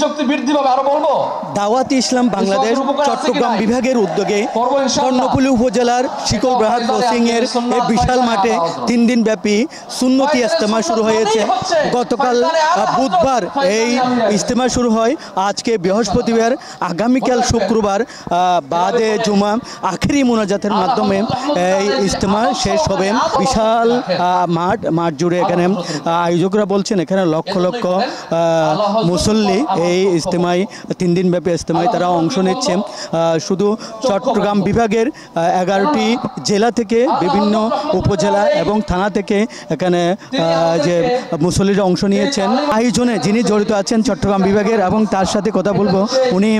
শক্তি বৃদ্ধি পাবে। আরো বলবো, দাওয়াতে ইসলাম বাংলাদেশ চট্টগ্রাম বিভাগের উদ্যোগে কর্ণফুলী উপজেলার শিকলবাহা ক্রসিং এর এই বিশাল মাঠে 3 দিন ব্যাপী সুন্নতি ইজতেমা শুরু হয়েছে। গতকাল বুধবার এই ইজতেমা শুরু হয়, আজকে বৃহস্পতিবার, আগামীকাল শুক্রবার বাদে জুমা আখেরি মুনাজাতের মাধ্যমে এই ইজতেমা শেষ হবে। বিশাল মাঠ জুড়ে এখানে আয়োজকরা বলছেন এখানে লক্ষ লক্ষ মুসল্লি এই ইজতেমায় 3 দিন ব্যাপী ইজতেমায় তারা অংশ নিচ্ছে। শুধু চট্টগ্রাম বিভাগের 11টি জেলা থেকে বিভিন্ন উপজেলা এবং থানা থেকে এখানে যে মুসল্লিরা অংশ নিয়েছেন। আয়োজনে যিনি জড়িত আছেন চট্টগ্রাম বিভাগের, এবং তার সাথে কথা বলবো, উনি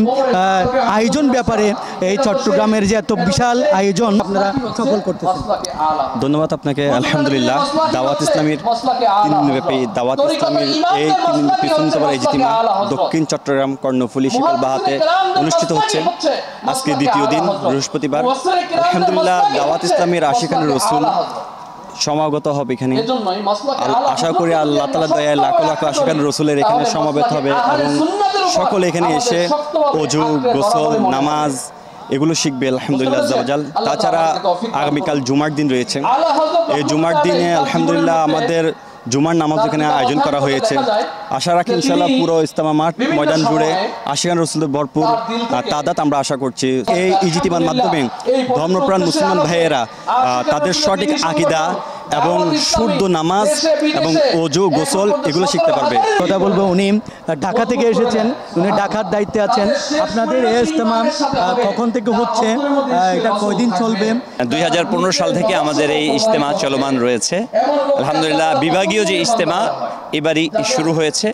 আয়োজন ব্যাপারে এই চট্টগ্রামের যে এত বিশাল আয়োজন আপনারা সফল করতেছেন। ধন্যবাদ আপনাকে। আলহামদুলিল্লাহ, দাওয়াত ইসলামীর 3 দিনব্যাপী দাওয়াত ইসলামীর এই 3 দিনব্যাপী সুন্নতবার ইজতিমা দক্ষিণ চট্টগ্রাম কর্ণফুলী শিকলবাহাতে অনুষ্ঠিত হচ্ছে। আজকে দ্বিতীয় দিন, বৃহস্পতিবার। আলহামদুলিল্লাহ, দাওয়াত ইসলামীর আশিকান রসুল সমাগত হবে এখানে। আশা করি আল্লাহ তাআলার দয়ায় লাখ লাখ আশিকান রসুলের এখানে সমাবেত হবে এবং সকলে এখানে এসে ওযু, গোসল, নামাজ এগুলো শিখবে আলহামদুলিল্লাহ আজ্জাওয়াজাল। তাছাড়া আগামীকাল জুমার দিন রয়েছে। এই জুমার দিনে আলহামদুলিল্লাহ আমাদের জুমার নামাজ এখানে আয়োজন করা হয়েছে। আশা রাখি ইনশাআল্লাহ পুরো ইজতেমা মাঠ ময়দান জুড়ে আশিকান রসুলের ভরপুর তাদাত আমরা আশা করছি। এই ইজতিমার মাধ্যমে ধর্মপ্রাণ মুসলমান ভাইয়েরা তাদের সঠিক আকীদা এবং শুদ্ধ নামাজ এবং ওযু, গোসল এগুলো শিখতে পারবে। কথা বলবো, উনি ঢাকা থেকে এসেছেন, উনি ঢাকার দায়িত্বে আছেন। আপনাদের এই ইজতেমা কখন থেকে হচ্ছে, এটা কয়দিন চলবে? 2015 সাল থেকে আমাদের এই ইজতেমা চলমান রয়েছে। আলহামদুলিল্লাহ, বিভাগীয় যে ইজতেমা এবারই শুরু হয়েছে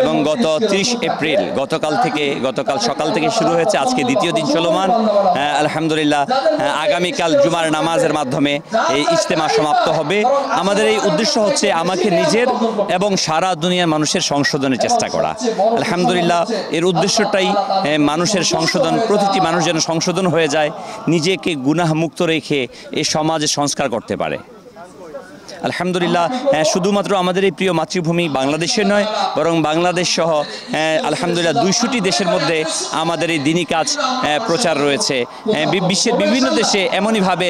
এবং গত 30 এপ্রিল গতকাল সকাল থেকে শুরু হয়েছে। আজকে দ্বিতীয় দিন চলমান। আলহামদুলিল্লাহ, আগামীকাল জুমার নামাজের মাধ্যমে এই ইজতেমা সমাপ্ত হবে। আমাদের এই উদ্দেশ্য হচ্ছে আমাকে নিজের এবং সারা দুনিয়ার মানুষের সংশোধনের চেষ্টা করা। আলহামদুলিল্লাহ, এর উদ্দেশ্যটাই মানুষের সংশোধন, প্রতিটি মানুষ যেন সংশোধন হয়ে যায়, নিজেকে গুনাহ মুক্ত রেখে এই সমাজে সংস্কার করতে পারে। আলহামদুলিল্লাহ, শুধুমাত্র আমাদের এই প্রিয় মাতৃভূমি বাংলাদেশের নয়, বরং বাংলাদেশ সহ আলহামদুলিল্লাহ 200টি দেশের মধ্যে আমাদের এই দ্বীনি কাজ প্রচার রয়েছে। বিশ্বের বিভিন্ন দেশে এমনইভাবে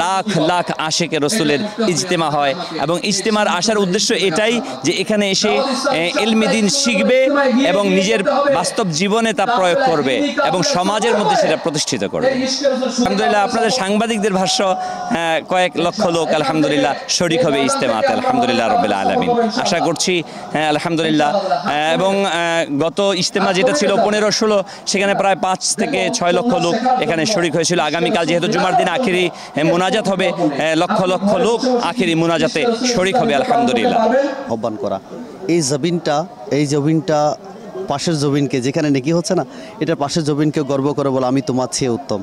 লাখ লাখ আশিকে রসুলের ইজতেমা হয় এবং ইজতেমার আসার উদ্দেশ্য এটাই যে এখানে এসে ইলমে দ্বীন শিখবে এবং নিজের বাস্তব জীবনে তা প্রয়োগ করবে এবং সমাজের মধ্যে সেটা প্রতিষ্ঠিত করবে। আলহামদুলিল্লাহ, আপনাদের সাংবাদিকদের ভাষ্য কয়েক লক্ষ লোক আলহামদুলিল্লাহ শরীক হবে ইজতেমাতে আলহামদুলিল্লাহ রাব্বিল আলামিন। আশা করছি আলহামদুলিল্লাহ। এবং গত ইজতেমা যেটা ছিল 15-16, সেখানে প্রায় 5 থেকে 6 লক্ষ লোক এখানে শরীক হয়েছিল। আগামীকাল যেহেতু জুমার দিন আখেরি মুনাজাত হবে, লক্ষ লক্ষ লোক আখেরি মুনাজাতে শরীক হবে আলহামদুলিল্লাহ। আহ্বান করা এই জবিনটা পাশের জবিনকে, যেখানে নেকি হচ্ছে না, এটা পাশের জবিনকে গর্ব করে বলে আমি তোমার চেয়ে উত্তম।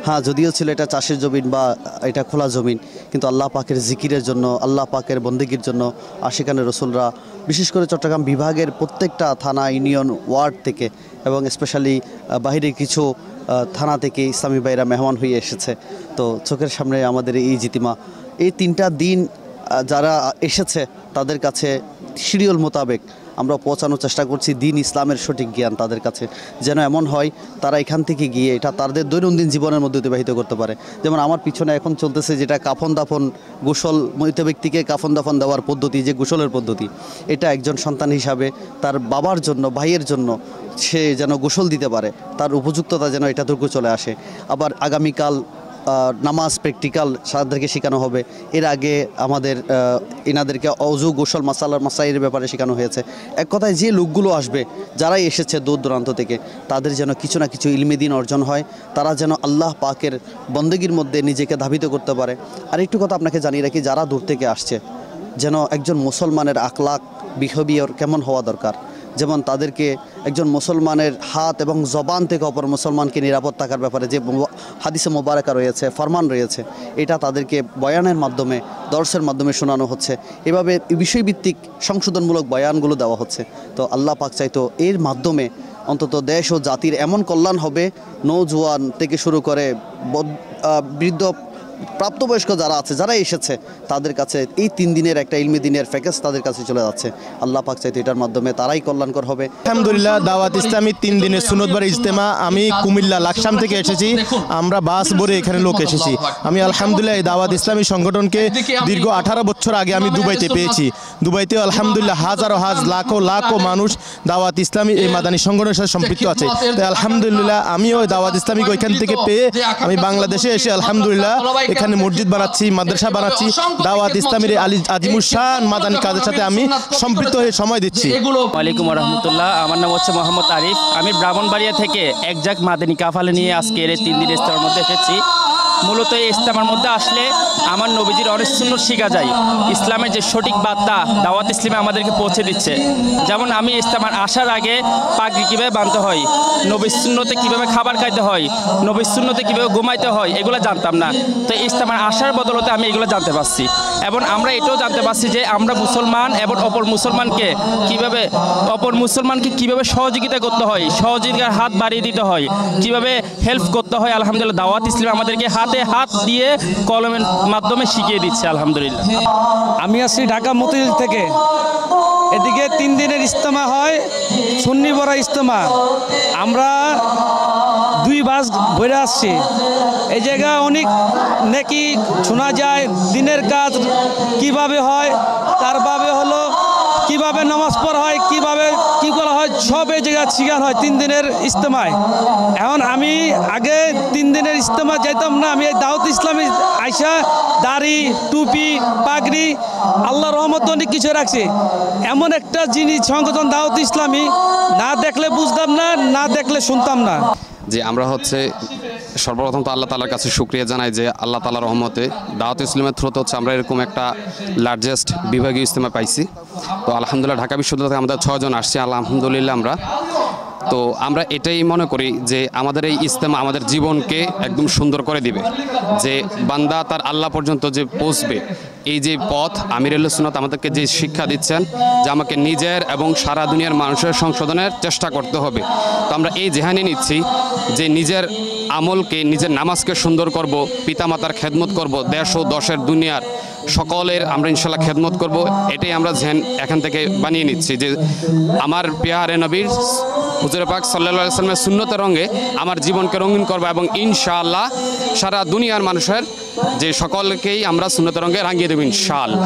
হ্যাঁ, যদিও ছিল এটা চাষের জমিন বা এটা খোলা জমিন, কিন্তু আল্লাহ পাকের জিকিরের জন্য, আল্লাহ পাকের বন্দেগীর জন্য আশিকানে রসুলরা বিশেষ করে চট্টগ্রাম বিভাগের প্রত্যেকটা থানা, ইউনিয়ন, ওয়ার্ড থেকে এবং স্পেশালি বাহিরের কিছু থানা থেকে ইসলামী ভাইরা মেহমান হয়ে এসেছে। তো চোখের সামনে আমাদের এই ইজতিমা, এই 3টা দিন যারা এসেছে তাদের কাছে শিডিউল মোতাবেক আমরা পৌঁছানোর চেষ্টা করছি দিন ইসলামের সঠিক জ্ঞান তাদের কাছে, যেন এমন হয় তারা এখান থেকে গিয়ে এটা তাদের দৈনন্দিন জীবনের মধ্যে অতিবাহিত করতে পারে। যেমন আমার পিছনে এখন চলতেছে যেটা কাফন দাফন, গোসল, মৃত ব্যক্তিকে কাফন দাফন দেওয়ার পদ্ধতি, যে গোসলের পদ্ধতি, এটা একজন সন্তান হিসাবে তার বাবার জন্য, ভাইয়ের জন্য সে যেন গোসল দিতে পারে, তার উপযুক্ততা যেন এটাটুকু চলে আসে। আবার আগামীকাল নামাজ প্র্যাকটিক্যাল সাধারণদেরকে শেখানো হবে। এর আগে আমাদের এনাদেরকে অজু, গোসল, মাসাইয়ের ব্যাপারে শেখানো হয়েছে। এক কথায় যে লোকগুলো আসবে, যারাই এসেছে দূর দূরান্ত থেকে, তাদের যেন কিছু না কিছু ইলমে দ্বীন অর্জন হয়, তারা যেন আল্লাহ পাকের বন্দেগীর মধ্যে নিজেকে ধাবিত করতে পারে। আর একটু কথা আপনাকে জানিয়ে রাখি, যারা দূর থেকে আসছে যেন একজন মুসলমানের আখলাক, বিহেভিয়ার কেমন হওয়া দরকার, যেমন তাদেরকে একজন মুসলমানের হাত এবং জবান থেকে অপর মুসলমানকে নিরাপদ থাকার ব্যাপারে যে হাদিসে মোবারকা রয়েছে, ফরমান রয়েছে, এটা তাদেরকে বয়ানের মাধ্যমে, দর্শের মাধ্যমে শোনানো হচ্ছে। এভাবে বিষয়ভিত্তিক সংশোধনমূলক বয়ানগুলো দেওয়া হচ্ছে। তো আল্লাহ পাক চাইতো এর মাধ্যমে অন্তত দেশ ও জাতির এমন কল্যাণ হবে, নৌজওয়ান থেকে শুরু করে বৃদ্ধ প্রাপ্তবয়স্ক যারা আছে, যারা এসেছে, তাদের কাছে এই 3 দিনের একটা ইলমি দিনের প্যাকেজ তাদের কাছে চলে যাচ্ছে। আল্লাহ পাক চাইতে এটার মাধ্যমে তারাই কল্যাণকর হবে। আলহামদুলিল্লাহ, দাওয়াত ইসলামী 3 দিনের সুন্নতবার ইজতেমা। আমি কুমিল্লা লাকসাম থেকে এসেছি, আমরা বাস ভরে এখানে লোক এসেছি। আমি আলহামদুলিল্লাহ এই দাওয়াত ইসলামী সংগঠনকে দীর্ঘ 18 বছর আগে আমি দুবাইতে পেয়েছি। দুবাইতেও আলহামদুলিল্লাহ হাজারো লাখো মানুষ দাওয়াত ইসলামী এই মাদানী সংগঠনের সাথে সম্পৃক্ত আছে। তাই আলহামদুলিল্লাহ আমিও দাওয়াত ইসলামীকে ওইখান থেকে পেয়ে আমি বাংলাদেশে এসে আলহামদুলিল্লাহ এখানে মসজিদ বানাচ্ছি, মাদ্রাসা বানাচ্ছি। দাওয়াত ইসলামীর আজিমুর শান মাদানী কাজের সাথে আমি সম্পৃক্ত হয়ে সময় দিচ্ছি। ওয়ালাইকুম রহমতুল্লাহ, আমার নাম হচ্ছে মোহাম্মদ আরিফ। আমি ব্রাহ্মণবাড়িয়া থেকে একজাক মাদানী কাফালে নিয়ে আজকের এই 3 দিনের ইস্তেমার মধ্যে এসেছি। মূলত এই ইস্তেমার মধ্যে আসলে আমার নবীজির অনেক সুন্নত শেখা যায়। ইসলামের যে সঠিক বার্তা দাওয়াত ইসলামে আমাদেরকে পৌঁছে দিচ্ছে। যেমন আমি ইস্তেমার আসার আগে পাগড়ি কীভাবে বাঁধতে হয়, নবীর সুন্নতে কীভাবে খাবার খাইতে হয়, নবীর সুন্নতে কীভাবে ঘুমাইতে হয়, এগুলো জানতাম না। তো ইস্তেমার আসার বদলতে আমি এগুলো জানতে পারছি। এবং আমরা এটাও জানতে পারছি যে আমরা মুসলমান এবং অপর মুসলমানকে কীভাবে সহযোগিতা করতে হয়, সহযোগিতার হাত বাড়িয়ে দিতে হয়, কীভাবে হেল্প করতে হয়। আলহামদুলিল্লাহ দাওয়াত ইসলাম আমাদেরকে হাতে হাত দিয়ে কলমের মাধ্যমে শিখিয়ে দিচ্ছে। আলহামদুলিল্লাহ। আমি আসছি ঢাকা মতিঝিল থেকে। এদিকে 3 দিনের ইজতেমা হয়, সুন্নি বড়া ইজতেমা। আমরা 2 বাস ঘুরে আসছি। এই জায়গায় অনেক নেকি শোনা যায়, দিনের কাজ কিভাবে হয়, তারভাবে হলো কিভাবে নামাজ পড়া হয়, কিভাবে কি করা হয়, সব এই জায়গায় শিখানো হয় 3 দিনের ইজতেমায়। এখন আমি আগে 3 দিনের ইজতেমা যেতাম না। আমি এই দাওয়াত ইসলামী আইসা দাড়ি, টুপি, পাগড়ি, আল্লাহ রহমত অনেক কিছু রাখছে। এমন একটা জিনিস সংগঠন দাওয়াত ইসলামী, না দেখলে বুঝতাম না, না দেখলে শুনতাম না। যে আমরা হচ্ছে সর্বপ্রথম তো আল্লাহ তাআলার কাছে শুকরিয়া জানাই যে আল্লাহ তাআলার রহমতে দাওয়াত ইসলামের থ্রুতে হচ্ছে আমরা এরকম একটা লার্জেস্ট বিভাগীয় ইজতেমা পাইছি। তো আলহামদুলিল্লাহ ঢাকা বিশ্ববিদ্যালয় থেকে আমাদের 6 জন আসছি আলহামদুলিল্লাহ। আমরা এটাই মনে করি যে আমাদের এই ইজতেমা আমাদের জীবনকে একদম সুন্দর করে দিবে, যে বান্দা তার আল্লাহ পর্যন্ত যে পৌঁছবে। এই যে পথ আমির আহলে সুন্নাত আমাদেরকে যে শিক্ষা দিচ্ছেন যে আমাকে নিজের এবং সারা দুনিয়ার মানুষের সংশোধনের চেষ্টা করতে হবে। তো আমরা এই জেহানি নিচ্ছি যে নিজের আমলকে, নিজের নামাজকে সুন্দর করব, পিতামাতার খেদমত করব, দেশ ও দশের দুনিয়ার সকলের আমরা ইনশাল্লাহ খেদমত করব। এটাই আমরা জেহান এখান থেকে বানিয়ে নিচ্ছি যে আমার প্রিয় নবীর হুজুর পাক সাল্লাল্লাহু আলাইহি ওয়াসাল্লামের সুন্নতের রঙে আমার জীবনকে রঙিন করব এবং ইনশাআল্লাহ সারা দুনিয়ার মানুষের যে সকলকেই আমরা সুন্নতের রঙে রাঙিয়ে দেব ইনশাআল্লাহ।